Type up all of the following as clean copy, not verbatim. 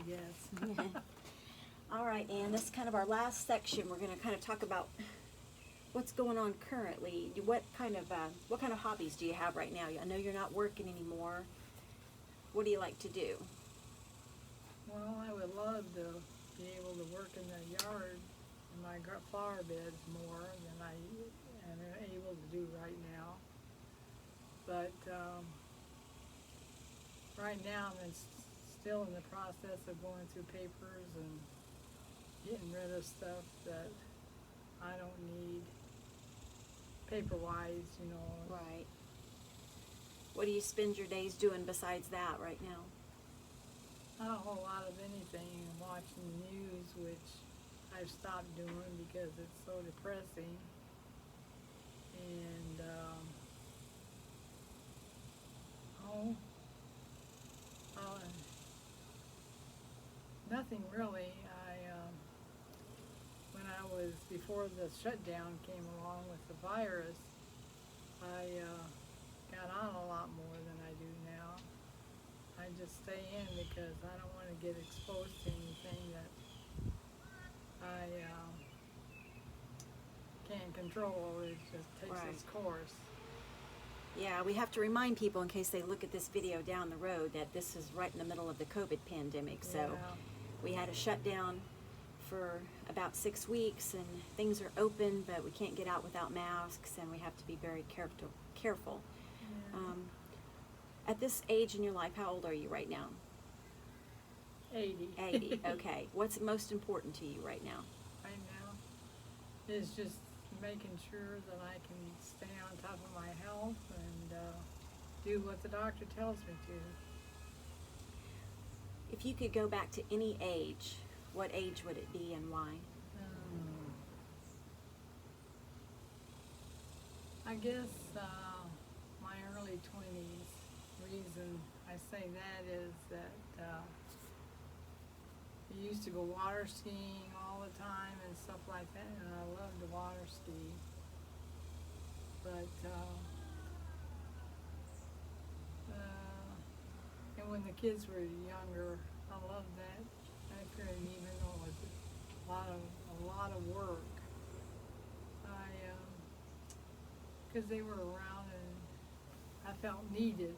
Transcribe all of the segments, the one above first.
guess. All right, Ann, this is kind of our last section. We're going to kind of talk about what's going on currently. What kind of hobbies do you have right now? I know you're not working anymore. What do you like to do? Well, I would love to be able to work in the yard in my flower beds more than I am able to do right now. But right now I'm still in the process of going through papers and getting rid of stuff that I don't need paper-wise, you know. Right. What do you spend your days doing besides that right now? Not a whole lot of anything. Watching the news, which I've stopped doing because it's so depressing. And nothing really. When I was before the shutdown came along with the virus, I got on a lot more than I do now. I just stay in because I don't want to get exposed to anything that I can't control. It just takes its course. Yeah, we have to remind people in case they look at this video down the road that this is right in the middle of the COVID pandemic. So we had a shutdown for about 6 weeks and things are open, but we can't get out without masks and we have to be very careful. At this age in your life, how old are you right now? 80. 80, okay. What's most important to you right now? Right now is just making sure that I can stay on top of my health and do what the doctor tells me to. If you could go back to any age, what age would it be and why? I guess my early 20s. Reason I say that is that I used to go water skiing all the time and stuff like that, and I love to water ski. But and when the kids were younger, I loved that. I couldn't even know it was a lot of work. Because they were around and I felt needed.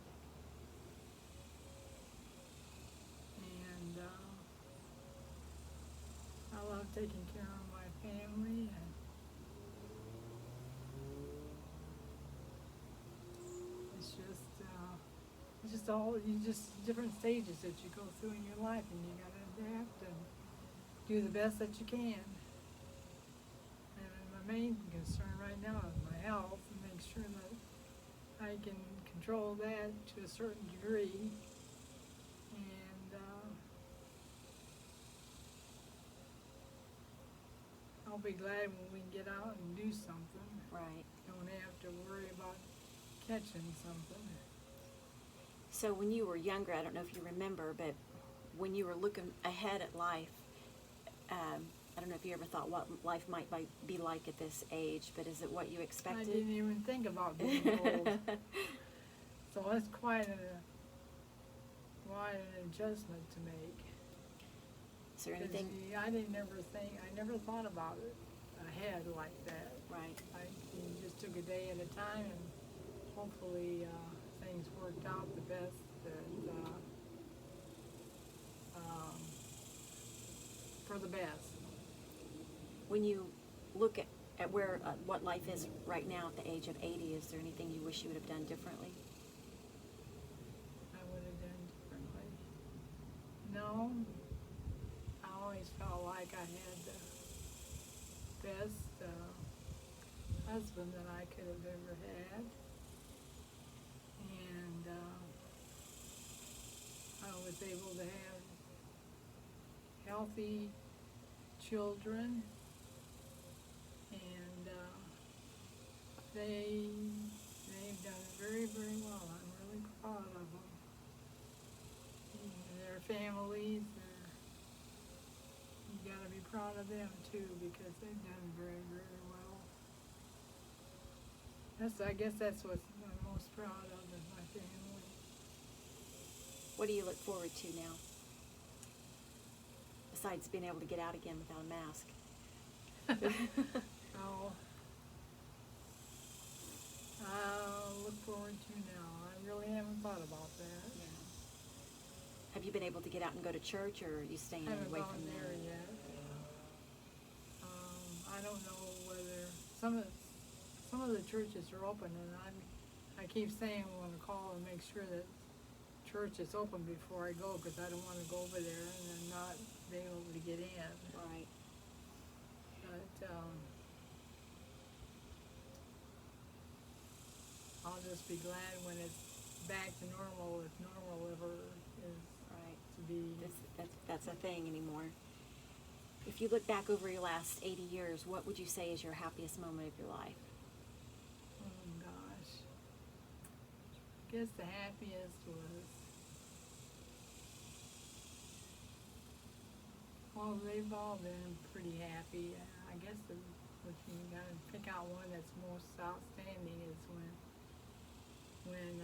And I love taking care of my family, and it's just all different stages that you go through in your life, and you gotta adapt and do the best that you can. And my main concern right now is my health, and make sure that I can control that to a certain degree. And I'll be glad when we can get out and do something. Right. Don't have to worry about catching something. So when you were younger, I don't know if you remember, but when you were looking ahead at life, I don't know if you ever thought what life might be like at this age, but is it what you expected? I didn't even think about being old. So that's quite an adjustment to make. Is there anything? I never thought about it ahead like that. Right. I just took a day at a time, and hopefully things worked out the best for the best. When you look at where what life is right now at the age of 80, is there anything you wish you would have done differently? I would have done differently. No. I always felt like I had the best husband that I could have ever had. And I was able to have healthy children, and they've done very, very well. I'm really proud of them. And their families, you got to be proud of them too, because they've done very, very well. I guess that's what I'm most proud of, is my family. What do you look forward to now? besides being able to get out again without a mask? Oh, I'll look forward to now. I really haven't thought about that. Yeah. Have you been able to get out and go to church, or are you staying I haven't away gone from there there? yet. I don't know whether some of the churches are open, and I keep saying I want to call and make sure that church is open before I go, because I don't want to go over there and then not be able to get in. Right. But I'll just be glad when it's back to normal, if normal ever is Right. to be. That's a thing anymore. If you look back over your last 80 years, what would you say is your happiest moment of your life? Oh gosh. I guess the happiest was, well, they've all been pretty happy. I guess if you gotta pick out one that's most outstanding is when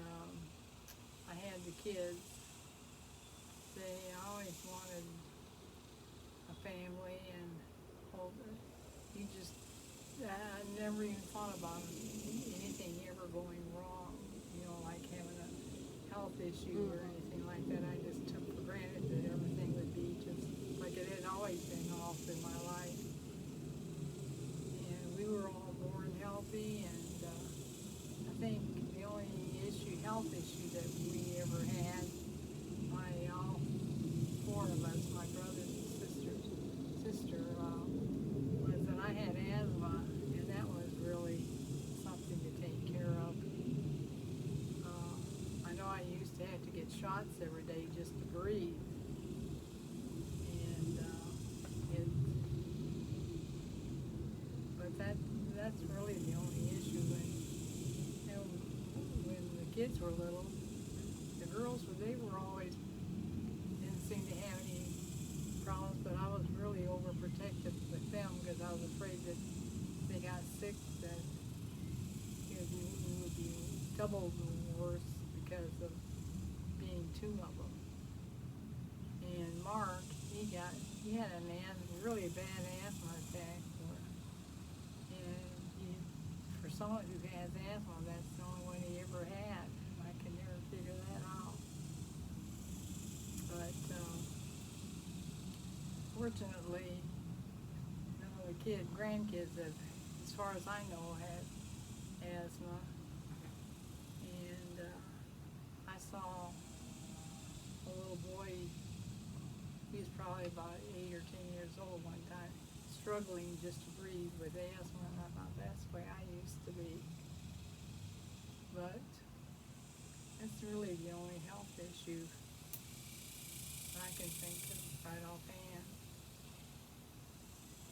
I had the kids. They always wanted a family, and you just, I never even thought about anything ever going wrong, like having a health issue or anything like that. I just took for granted that everything would be just like it had always been all through my life. And we were all born healthy, and I think the only health issue that we ever had, all four of us, my brothers and sister, was that I had asthma, and that was really something to take care of. I know I used to have to get shots every day just to breathe, and but that's really the only issue. When the kids were little, the girls they were always didn't seem to have any problems, but I was really overprotective with them because I was afraid that if they got sick, that it would be double worse because of being two of them. And Mark, he had a really bad asthma attack, and for someone who has asthma, that's the only one he ever had. I could never figure that out. But fortunately, none of the grandkids have, as far as I know, had asthma. And I saw a little boy, he was probably about 8 or 10 years old one time, struggling just to breathe with asthma, and I thought that's the way I used to be. But that's really the only health issue I can think of right offhand.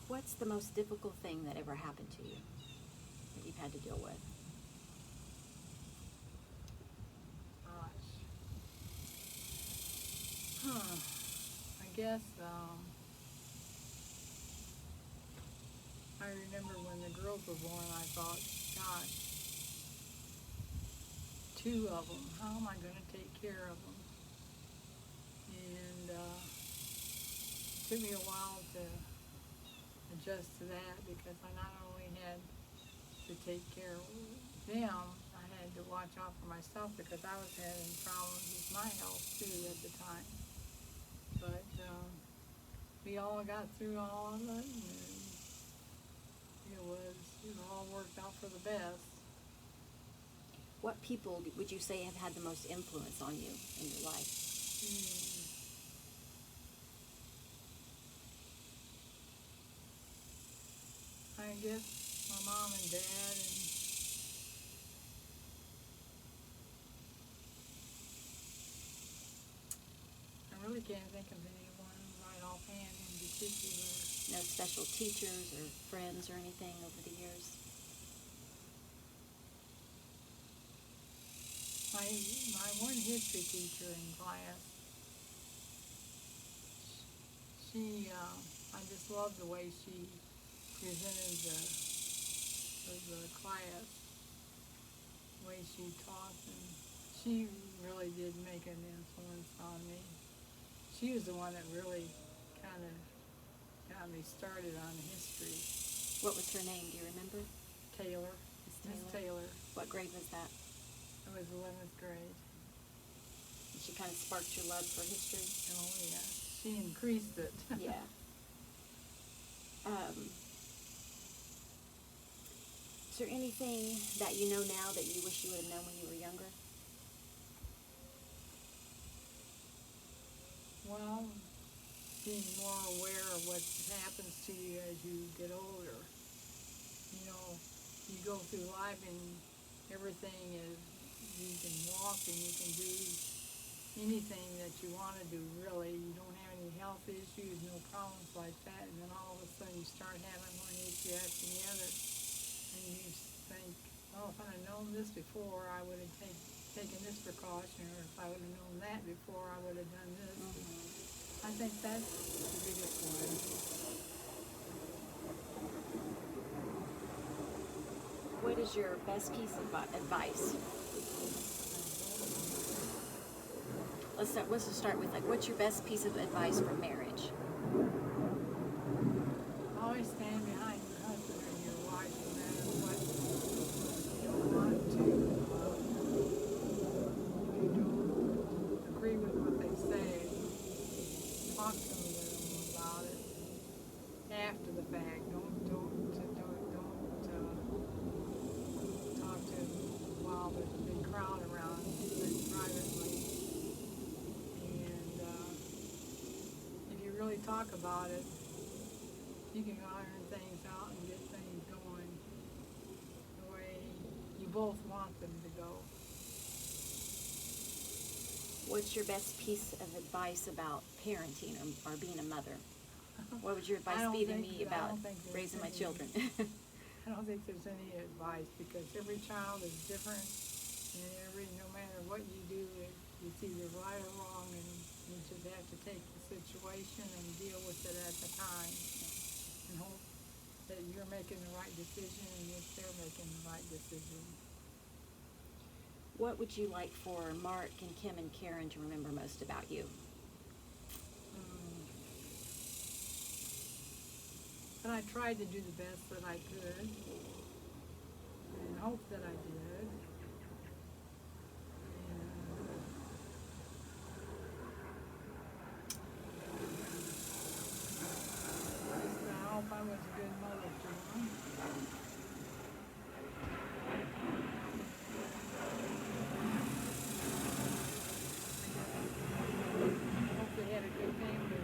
What's the most difficult thing that ever happened to you that you've had to deal with? Gosh. I guess I remember when the girls were born, I thought, gosh, two of them, how am I going to take care of them? And it took me a while to adjust to that, because I not only had to take care of them, I had to watch out for myself, because I was having problems with my health too at the time. But we all got through all of it, and it all worked out for the best. What people would you say have had the most influence on you in your life? I guess my mom and dad, and I really can't think of anyone right offhand in particular. No special teachers or friends or anything over the years? My one history teacher in class, I just loved the way she presented the class, the way she taught, and she really did make an influence on me. She was the one that really kind of got me started on history. What was her name? Do you remember? Taylor, Miss Taylor. What grade was that? I was 11th grade. And she kind of sparked your love for history? Oh yeah, she increased it. Yeah. Is there anything that you know now that you wish you would have known when you were younger? Well, being more aware of what happens to you as you get older. You know, you go through life and everything is, you can walk and you can do anything that you want to do, really. You don't have any health issues, no problems like that, and then all of a sudden you start having one issue after the other, and you think, oh, if I'd have known this before, I would have taken this precaution, or if I would have known that before, I would have done this. I think that's the biggest one. What is your best piece of advice? Let's just start with, like, what's your best piece of advice for marriage? Always stand behind your husband or your wife, no matter what. You don't want to, if you don't agree with what they say, talk to them about it after the fact. Don't talk to them while there's a big crowd around, but privately. And if you really talk about it, you can iron things out and get things going the way you both want them to go. What's your best piece of advice about parenting or being a mother? What would your advice be to me about raising my children? I don't think there's any advice, because every child is different, and no matter what you do, it's either right or wrong, and you just have to take the situation and deal with it at the time, and hope that you're making the right decision and that they're making the right decision. What would you like for Mark and Kim and Karen to remember most about you? But I tried to do the best that I could, and hope that I did. And I hope I was a good mother to them. I hope they had a good family.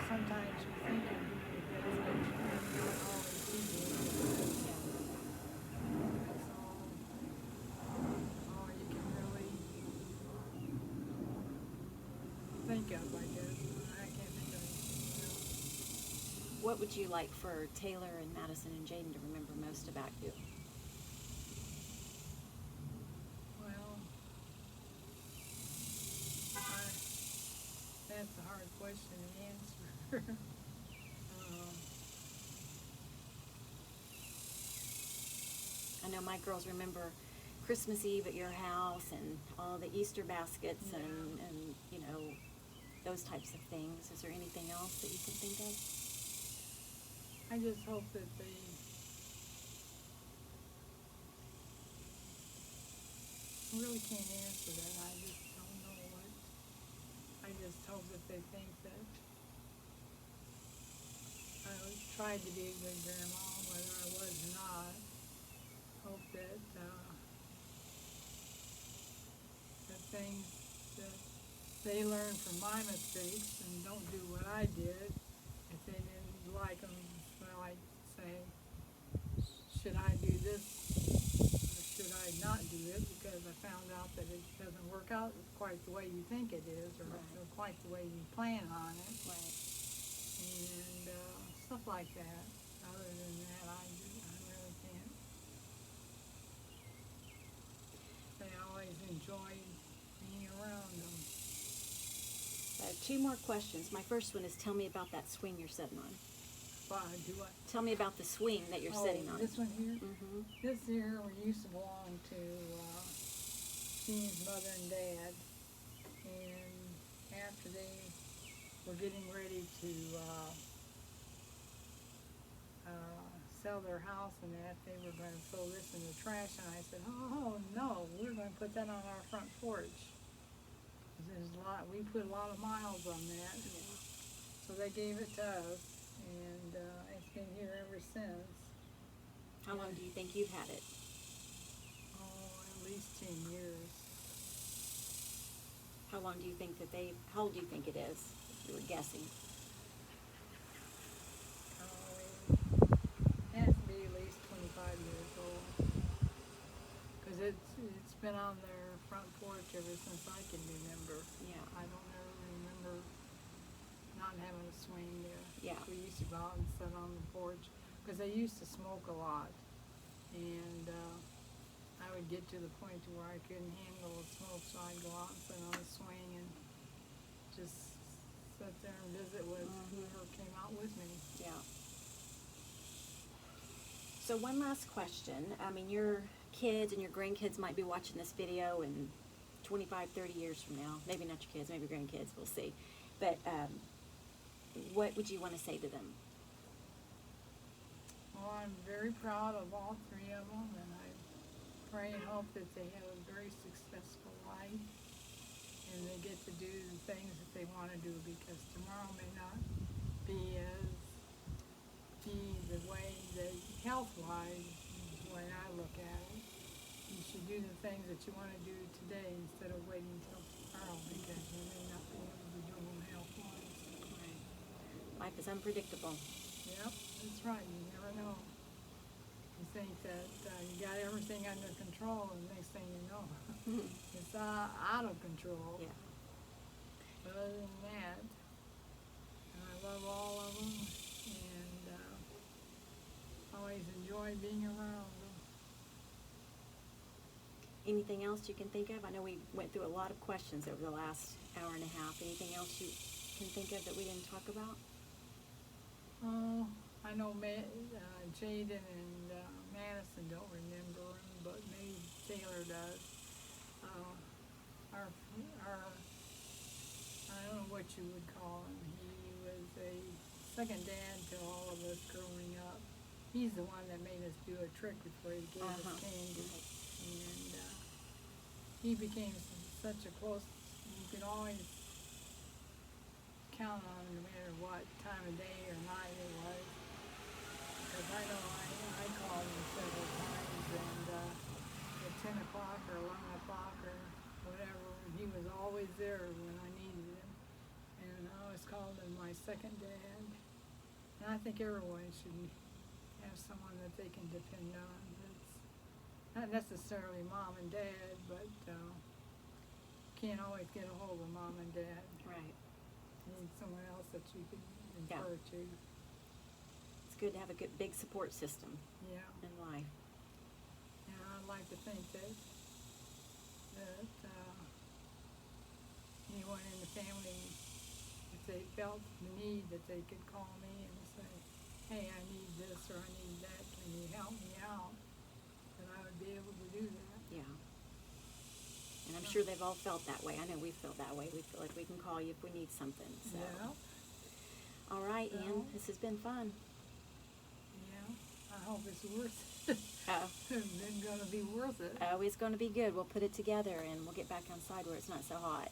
Sometimes you think you're doing the best, but you're not always doing the best. That's all you can really think of, I guess. I can't think of it. What would you like for Taylor and Madison and Jaden to remember most about you? Well, that's a hard question to answer. I know my girls remember Christmas Eve at your house and all the Easter baskets Yeah. and you know, those types of things. Is there anything else that you can think of? I just hope that they really can't answer that. I just don't know what. I just hope that they think that I tried to be a good grandma, whether I was or not. Hope that the things that they learn from my mistakes and don't do what I did. If they didn't like them, well, I'd say, should I do this or should I not do it? Because I found out that it doesn't work out quite the way you think it is, or Right. quite the way you plan on it, Right. and stuff like that. Other than that, I really can't. They always enjoyed being around them. I have two more questions. My first one is, tell me about that swing you're sitting on. But do what? Tell me about the swing that you're sitting on. This one here? Mm-hmm. This here used to belong to Jean's mother and dad, and after they were getting ready to sell their house and that, they were gonna throw this in the trash, and I said, oh, no, we're gonna put that on our front porch. 'Cause there's a lot, we put a lot of miles on that, Yeah. so they gave it to us, and, it's been here ever since. How long do you think you've had it? Oh, at least 10 years. How long do you think how old do you think it is, if you were guessing? Oh, it has to be at least 25 years old. 'Cause it's been on their front porch ever since I can remember. Yeah. I don't ever remember not having a swing there. Yeah. We used to go out and sit on the porch, because they used to smoke a lot. And, I would get to the point to where I couldn't handle the smoke, so I'd go out and sit on the swing and just sit there and visit with whoever came out with me. Yeah. So one last question. I mean, your kids and your grandkids might be watching this video in 25, 30 years from now. Maybe not your kids, maybe your grandkids, we'll see. But what would you want to say to them? Well, I'm very proud of all three of them, and I pray and hope that they have a very successful life, and they get to do the things that they want to do, because tomorrow may not be the way that health-wise, the way I look at it. You should do the things that you want to do today instead of waiting until tomorrow, because you may not be able to do them health-wise. Life is unpredictable. Yep, that's right, you never know. You think that you got everything under control, and next thing you know, it's out of control. Yeah. But other than that, I love all of them, and always enjoy being around them. Anything else you can think of? I know we went through a lot of questions over the last hour and a half. Anything else you can think of that we didn't talk about? Oh, I know Jaden and Madison don't remember him, but maybe Taylor does. I don't know what you would call him. He was a second dad to all of us growing up. He's the one that made us do a trick before he gave us candy. And he became such a close, you could always count on him no matter what time of day or night it was. Because I know I called him several times, and at 10 o'clock or 11 o'clock or whatever, he was always there when I needed him. And I always called him my second dad. And I think everyone should have someone that they can depend on. It's not necessarily mom and dad, but can't always get a hold of mom and dad. Right. You need someone else that you can Yeah. refer to. It's good to have a good big support system Yeah. in life. And I'd like to think that anyone in the family, if they felt the need, that they could call me and say, hey, I need this or I need that, can you help me out? That I would be able to do that. Yeah. And I'm sure they've all felt that way. I know we feel that way. We feel like we can call you if we need something. So. Yeah. All right, Ian. Well. This has been fun. Yeah. I hope it's worth it. It's gonna be worth it. Oh, it's going to be good. We'll put it together and we'll get back outside where it's not so hot.